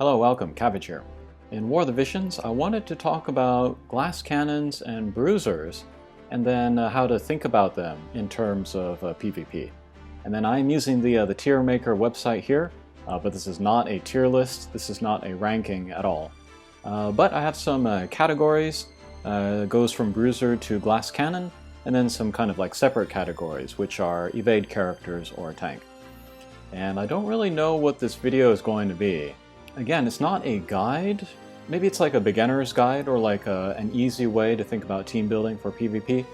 Hello, welcome, Cabbage here. In War of the Visions, I wanted to talk about glass cannons and bruisers, and then how to think about them in terms of PvP. And then I'm using the tier maker website here, but this is not a tier list, this is not a ranking at all. But I have some categories, goes from bruiser to glass cannon, and then some kind of like separate categories, which are evade characters or tank. And I don't really know what this video is going to be. Again, it's not a guide. Maybe it's like a beginner's guide or like an easy way to think about team building for PvP.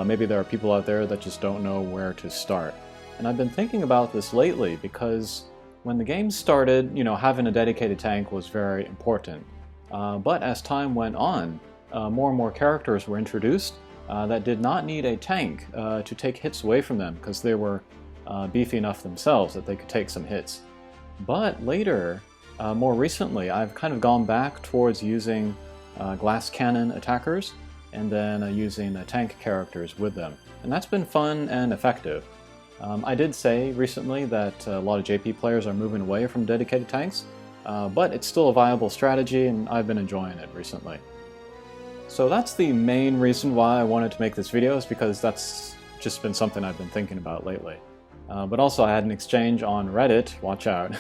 Maybe there are people out there that just don't know where to start. And I've been thinking about this lately because when the game started, having a dedicated tank was very important. But as time went on, more and more characters were introduced that did not need a tank to take hits away from them because they were beefy enough themselves that they could take some hits. But later, more recently, I've kind of gone back towards using glass cannon attackers and then using tank characters with them. And that's been fun and effective. I did say recently that a lot of JP players are moving away from dedicated tanks, but it's still a viable strategy and I've been enjoying it recently. So that's the main reason why I wanted to make this video, is because that's just been something I've been thinking about lately. But also I had an exchange on Reddit, watch out,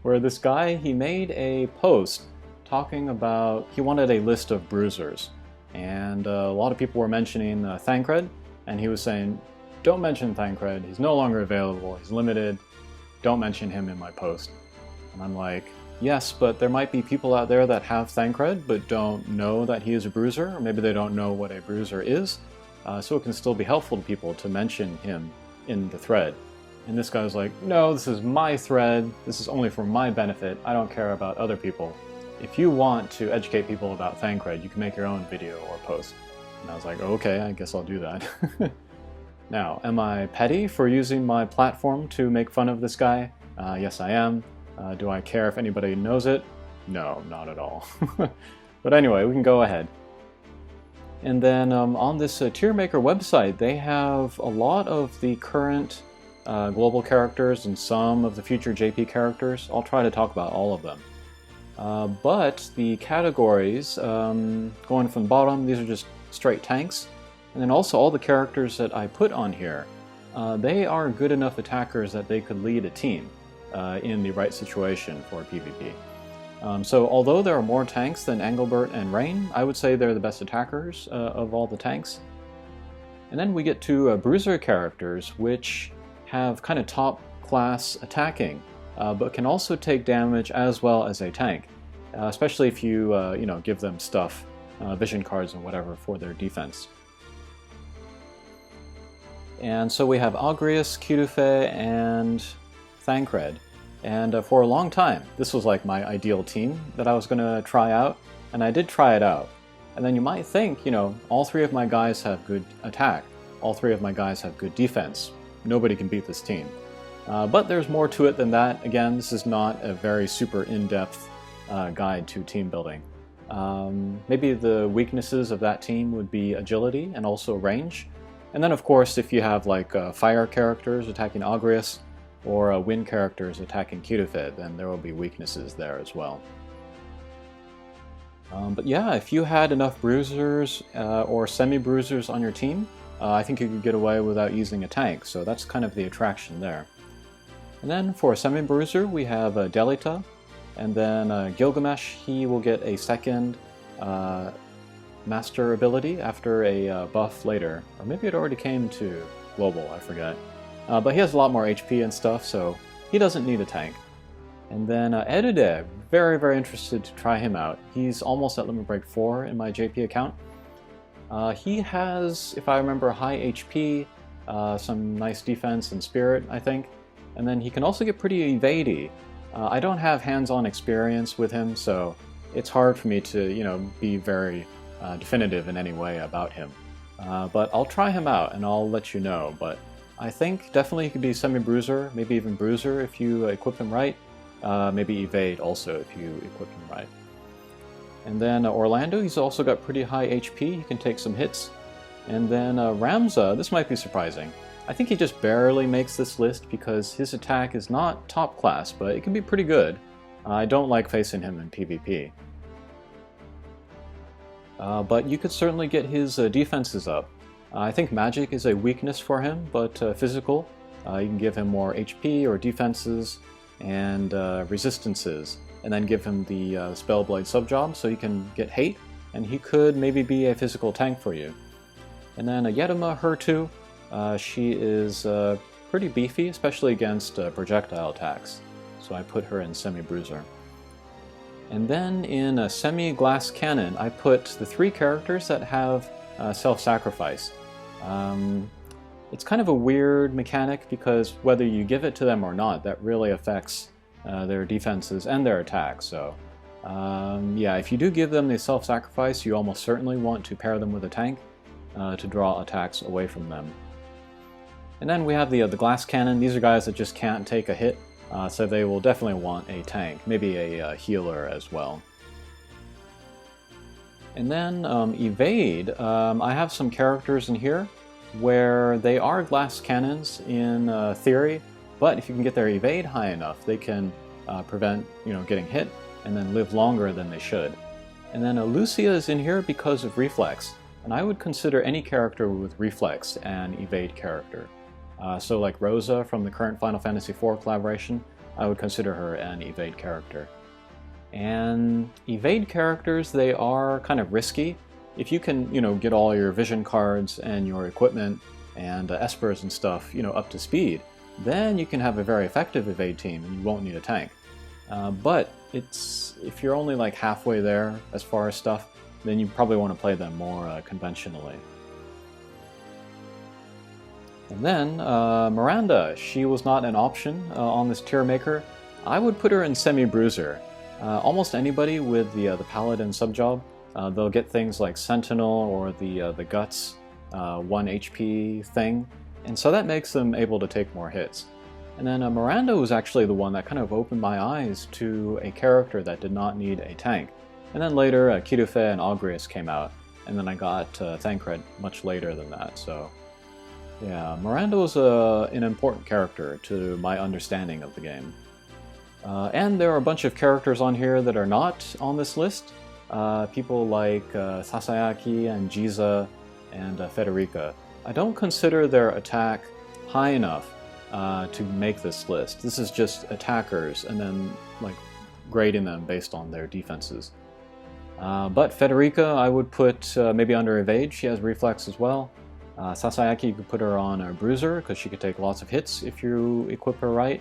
where this guy, he made a post talking about, he wanted a list of bruisers. And a lot of people were mentioning Thancred, and he was saying, don't mention Thancred, he's no longer available, he's limited, don't mention him in my post. And I'm like, yes, but there might be people out there that have Thancred but don't know that he is a bruiser, or maybe they don't know what a bruiser is, so it can still be helpful to people to mention him in the thread. And this guy was like, no, this is my thread, this is only for my benefit, I don't care about other people. If you want to educate people about Thancred, you can make your own video or post. And I was like, okay, I guess I'll do that. Now, am I petty for using my platform to make fun of this guy? Yes, I am. Do I care if anybody knows it? No, not at all. But anyway, we can go ahead. And then on this tier maker website, they have a lot of the current global characters and some of the future JP characters. I'll try to talk about all of them. But the categories, going from the bottom, these are just straight tanks. And then also all the characters that I put on here, they are good enough attackers that they could lead a team in the right situation for PvP. So although there are more tanks than Engelbert and Rain, I would say they're the best attackers of all the tanks. And then we get to bruiser characters, which have kind of top class attacking, but can also take damage as well as a tank, especially if you give them stuff, vision cards and whatever for their defense. And so we have Agrius, Cutufe, and Thancred. And for a long time, this was like my ideal team that I was going to try out, and I did try it out. And then you might think, all three of my guys have good attack, all three of my guys have good defense. Nobody can beat this team. But there's more to it than that. Again, this is not a very super in-depth guide to team building. Maybe the weaknesses of that team would be agility and also range. And then of course, if you have like fire characters attacking Agrius, or wind characters attacking Cutufe, then there will be weaknesses there as well. But yeah, if you had enough bruisers or semi-bruisers on your team, I think you could get away without using a tank, so that's kind of the attraction there. And then for a semi-bruiser, we have Delita, and then Gilgamesh, he will get a second master ability after a buff later. Or maybe it already came to global, I forget. But he has a lot more HP and stuff, so he doesn't need a tank. And then Edide, very, very interested to try him out. He's almost at Limit Break 4 in my JP account. He has, if I remember, high HP, some nice defense and spirit, I think. And then he can also get pretty evadey. I don't have hands-on experience with him, so it's hard for me to, be very definitive in any way about him. But I'll try him out and I'll let you know. But I think definitely he could be semi-bruiser, maybe even bruiser if you equip him right. Maybe evade also if you equip him right. And then Orlando, he's also got pretty high HP, he can take some hits. And then Ramza, this might be surprising. I think he just barely makes this list because his attack is not top class, but it can be pretty good. I don't like facing him in PvP. But you could certainly get his defenses up. I think magic is a weakness for him, but physical, you can give him more HP or defenses and resistances, and then give him the Spellblade subjob so he can get hate, and he could maybe be a physical tank for you. And then Yedema, her too, she is pretty beefy, especially against projectile attacks, so I put her in Semi-Bruiser. And then in a Semi-Glass Cannon, I put the 3 characters that have self-sacrifice. It's kind of a weird mechanic because whether you give it to them or not, that really affects their defenses and their attacks. So yeah, if you do give them the self-sacrifice, you almost certainly want to pair them with a tank to draw attacks away from them. And then we have the Glass Cannon. These are guys that just can't take a hit, so they will definitely want a tank, maybe a healer as well. And then Evade, I have some characters in here where they are glass cannons in theory, but if you can get their evade high enough, they can prevent getting hit and then live longer than they should. And then Lucia is in here because of reflex, and I would consider any character with reflex an evade character. So like Rosa from the current Final Fantasy IV collaboration, I would consider her an evade character. And evade characters, they are kind of risky. If you can, get all your vision cards and your equipment and espers and stuff, up to speed, then you can have a very effective evade team and you won't need a tank. But if you're only like halfway there as far as stuff, then you probably want to play them more conventionally. And then Miranda, she was not an option on this tier maker. I would put her in Semi-Bruiser. Almost anybody with the Paladin subjob, they'll get things like Sentinel or the Guts 1 HP thing, and so that makes them able to take more hits. And then Miranda was actually the one that kind of opened my eyes to a character that did not need a tank. And then later Kirufe and Augrius came out, and then I got Thancred much later than that, so yeah, Miranda was an important character to my understanding of the game. And there are a bunch of characters on here that are not on this list. People like Sasayaki and Jiza and Federica. I don't consider their attack high enough to make this list. This is just attackers and then like grading them based on their defenses. But Federica I would put maybe under Evade. She has reflex as well. Sasayaki, you could put her on a Bruiser because she could take lots of hits if you equip her right.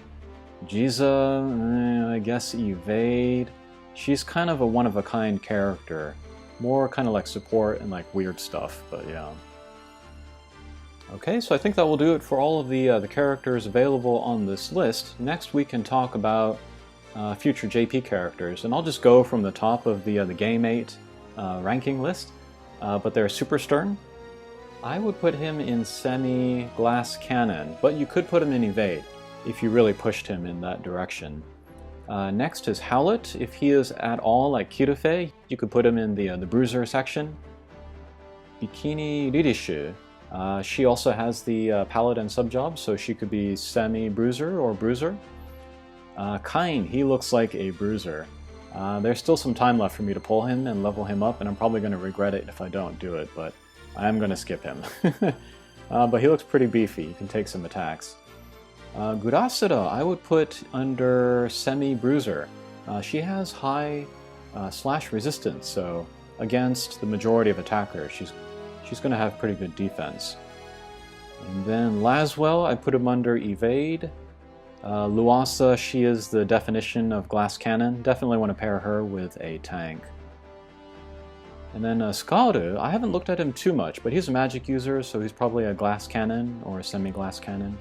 Jiza, I guess Evade. She's kind of a one-of-a-kind character. More kind of like support and like weird stuff, but yeah. Okay, so I think that will do it for all of the characters available on this list. Next we can talk about future JP characters, and I'll just go from the top of the Game 8 ranking list, but they're super stern. I would put him in Semi-Glass Cannon, but you could put him in Evade if you really pushed him in that direction. Next is Howlett. If he is at all like Kirufe, you could put him in the Bruiser section. Bikini Ririshu. She also has the Paladin subjob, so she could be Semi-Bruiser or Bruiser. Kain, he looks like a Bruiser. There's still some time left for me to pull him and level him up, and I'm probably going to regret it if I don't do it, but I am going to skip him. But he looks pretty beefy. You can take some attacks. Gurasura, I would put under Semi-Bruiser. She has high slash resistance, so against the majority of attackers, she's going to have pretty good defense. And then Laswell, I put him under Evade. Luasa, she is the definition of glass cannon. Definitely want to pair her with a tank. And then Skaru, I haven't looked at him too much, but he's a magic user, so he's probably a glass cannon or a semi-glass cannon.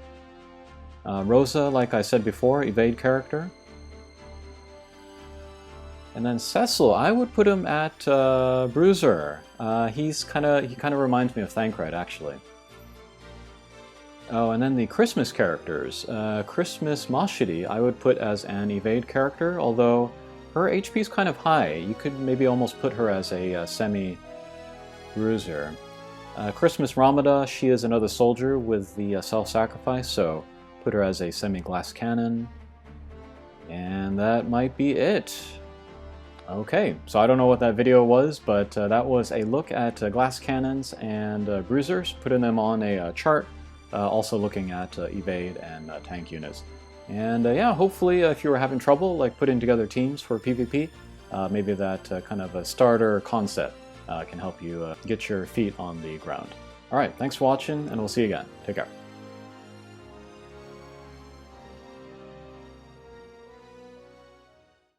Rosa, like I said before, evade character. And then Cecil, I would put him at Bruiser. He kind of reminds me of Thancred, actually. Oh, and then the Christmas characters. Christmas Mashiri, I would put as an evade character, although her HP is kind of high. You could maybe almost put her as a semi-bruiser. Christmas Ramada, she is another soldier with the self-sacrifice, so put her as a semi-glass cannon. And that might be it. Okay, so I don't know what that video was, but that was a look at glass cannons and bruisers, putting them on a chart, also looking at evade and tank units. And yeah, hopefully if you were having trouble like putting together teams for PvP, maybe that kind of a starter concept can help you get your feet on the ground. Alright, thanks for watching, and we'll see you again. Take care.